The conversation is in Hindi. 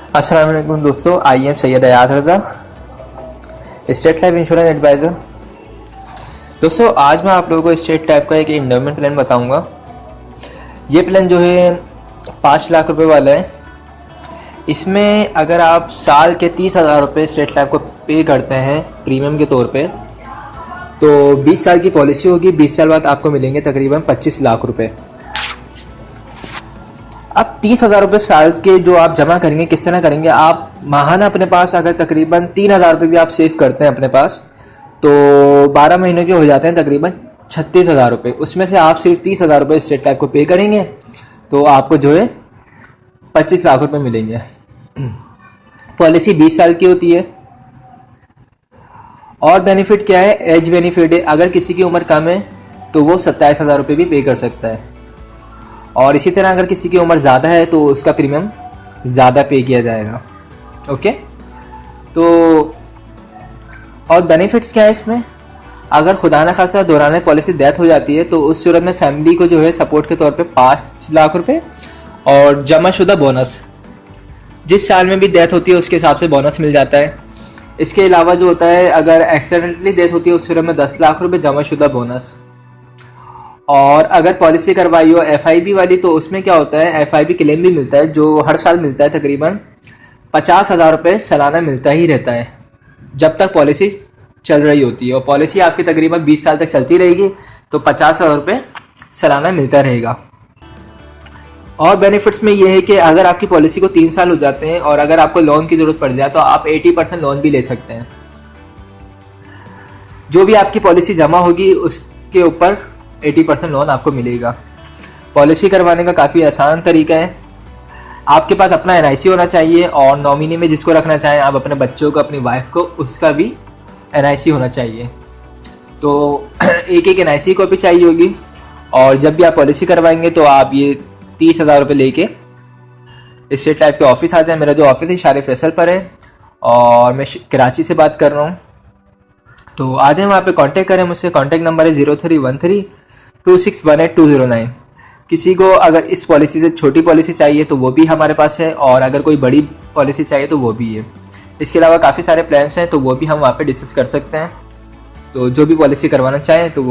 अस्सलाम वालेकुम दोस्तों, I am Syed Ayaz Raza, state life insurance advisor. दोस्तों आज मैं आप लोगों को स्टेट टाइप का एक इंडोमेंट प्लान बताऊंगा। ये प्लान जो है 5 लाख रुपए वाला है। इसमें अगर आप साल के 30,000 रुपये स्टेट लाइफ को पे करते हैं प्रीमियम के तौर पे, तो 20 साल की पॉलिसी होगी। 20 साल बाद आपको मिलेंगे तकरीबन 25 लाख रुपए। अब 30,000 रुपये साल के जो आप जमा करेंगे, किस तरह करेंगे? आप माहाना अपने पास अगर तकरीबन 3,000 रुपये भी आप सेव करते हैं अपने पास, तो 12 महीनों के हो जाते हैं तकरीबन 36,000 रुपये। उसमें से आप सिर्फ 30,000 रुपये स्टेट लाइफ को पे करेंगे तो आपको जो है 25 लाख रुपये मिलेंगे। पॉलिसी 20 साल की होती है। और बेनिफिट क्या है? एज बेनिफिट है। अगर किसी की उम्र कम है तो वो 27,000 रुपये भी पे कर सकता है। और इसी तरह अगर किसी की उम्र ज़्यादा है तो उसका प्रीमियम ज़्यादा पे किया जाएगा। ओके, तो और बेनिफिट्स क्या है इसमें? अगर खुदा न खासा दौरान पॉलिसी डेथ हो जाती है तो उस सूरत में फैमिली को जो है सपोर्ट के तौर पे 5 लाख रुपए और जमाशुदा बोनस, जिस साल में भी डेथ होती है उसके हिसाब से बोनस मिल जाता है। इसके अलावा जो होता है, अगर एक्सीडेंटली डेथ होती है उस सूरत में 10 लाख रुपए जमाशुदा बोनस। और अगर पॉलिसी करवाई हो FIB वाली तो उसमें क्या होता है, FIB क्लेम भी मिलता है जो हर साल मिलता है। तकरीबन 50,000 रुपये सालाना मिलता ही रहता है जब तक पॉलिसी चल रही होती है। और पॉलिसी आपकी तकरीबन 20 साल तक चलती रहेगी तो 50,000 रुपये सालाना मिलता रहेगा। और बेनिफिट्स में ये है कि अगर आपकी पॉलिसी को 3 साल हो जाते हैं और अगर आपको लोन की ज़रूरत पड़ जाए तो आप 80% लोन भी ले सकते हैं। जो भी आपकी पॉलिसी जमा होगी उसके ऊपर 80% लोन आपको मिलेगा। पॉलिसी करवाने का काफ़ी आसान तरीका है। आपके पास अपना NIC होना चाहिए और नॉमिनी में जिसको रखना चाहें आप, अपने बच्चों को, अपनी वाइफ को, उसका भी NIC होना चाहिए। तो एक एक NIC कॉपी चाहिए होगी। और जब भी आप पॉलिसी करवाएंगे तो आप ये 30,000 रुपये लेके स्टेट लाइफ के ऑफिस आ जाए। मेरा जो ऑफिस है शारिफ फैसल पर है और मैं कराची से बात कर रहा हूँ। तो आ जाए, वहाँ पे कांटेक्ट करें मुझसे। कांटेक्ट नंबर है 03132618 किसी को अगर इस पॉलिसी से छोटी पॉलिसी चाहिए तो वो भी हमारे पास है, और अगर कोई बड़ी पॉलिसी चाहिए तो वो भी है। इसके अलावा काफ़ी सारे प्लान्स हैं तो वो भी हम वहाँ पे डिस्कस कर सकते हैं। तो जो भी पॉलिसी करवाना चाहें तो